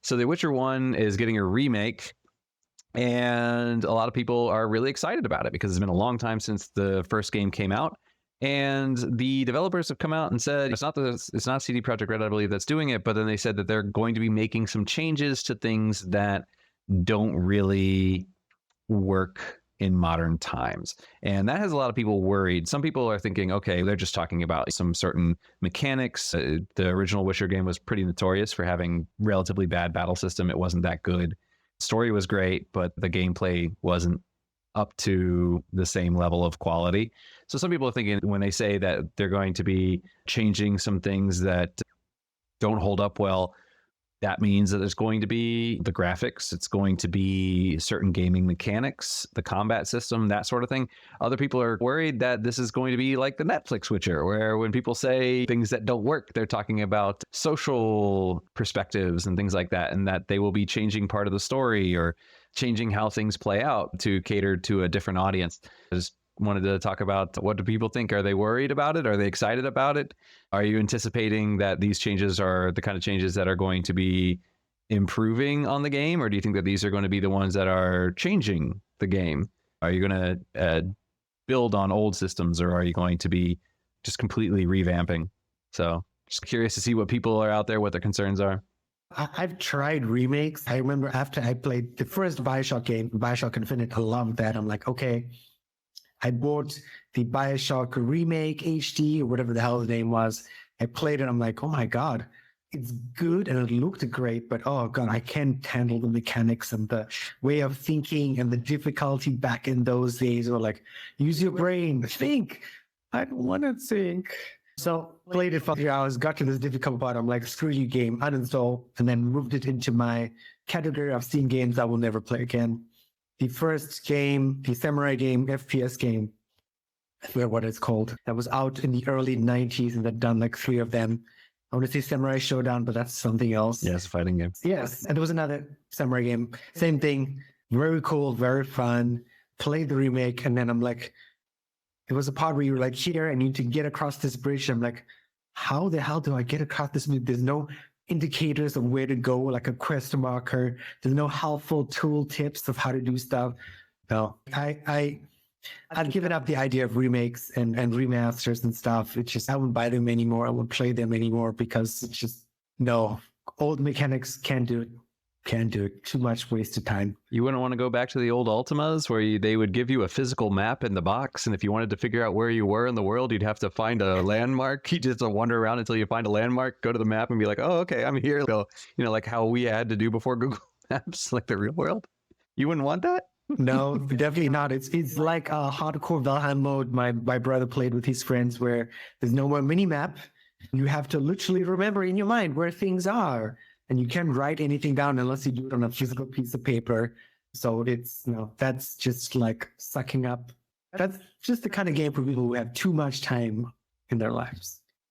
So The Witcher 1 is getting a remake, and a lot of people are really excited about it because it's been a long time since the first game came out. And the developers have come out and said it's not CD Projekt Red, I believe, that's doing it, but then they said that they're going to be making some changes to things that don't really work in modern times. And that has a lot of people worried. Some people are thinking, okay, they're just talking about some certain mechanics. The original Witcher game was pretty notorious for having relatively bad battle system. It wasn't that good. Story was great, but the gameplay wasn't up to the same level of quality. So some people are thinking when they say that they're going to be changing some things that don't hold up well, that means that there's going to be the graphics, it's going to be certain gaming mechanics, the combat system, that sort of thing. Other people are worried that this is going to be like the Netflix Witcher, where when people say things that don't work, they're talking about social perspectives and things like that, and that they will be changing part of the story or changing how things play out to cater to a different audience. I just wanted to talk about, what do people think? Are they worried about it? Are they excited about it? Are you anticipating that these changes are the kind of changes that are going to be improving on the game? Or do you think that these are going to be the ones that are changing the game? Are you going to build on old systems, or are you going to be just completely revamping? So just curious to see what people are out there, what their concerns are. I've tried remakes. I remember after I played the first BioShock game, BioShock Infinite, I loved that. I'm like, okay, I bought the BioShock Remake HD or whatever the hell the name was. I played it. I'm like, oh my God, it's good and it looked great, but oh God, I can't handle the mechanics and the way of thinking and the difficulty back in those days. Or like, use your brain, think. I don't want to think. So played it for 3 hours, got to this difficult part. I'm like, screw you game, uninstall, and then moved it into my category of Steam games I will never play again. The first game, the samurai game, FPS game, I forget what it's called, that was out in the early 90s and they'd done like 3 of them. I want to say Samurai Showdown, but that's something else. Yes, fighting game. Yes, and there was another samurai game. Same thing, very cool, very fun. Played the remake, and then I'm like, it was a part where you were like, here, I need to get across this bridge. I'm like, how the hell do I get across this bridge? There's no indicators of where to go, like a quest marker. There's no helpful tool tips of how to do stuff. No, I've given up the idea of remakes and remasters and stuff. It's just, I won't buy them anymore. I won't play them anymore because it's just, no, old mechanics can't do it. Can't do it. Too much wasted time. You wouldn't want to go back to the old Ultimas where they would give you a physical map in the box, and if you wanted to figure out where you were in the world, you'd have to find a landmark. You just wander around until you find a landmark, go to the map and be like, oh, okay, I'm here. So, you know, like how we had to do before Google Maps, like the real world. You wouldn't want that? No, definitely not. It's like a hardcore Valheim mode my brother played with his friends where there's no more mini map. You have to literally remember in your mind where things are. And you can't write anything down unless you do it on a physical piece of paper. So it's, you know, that's just like sucking up. That's just the kind of game for people who have too much time in their lives.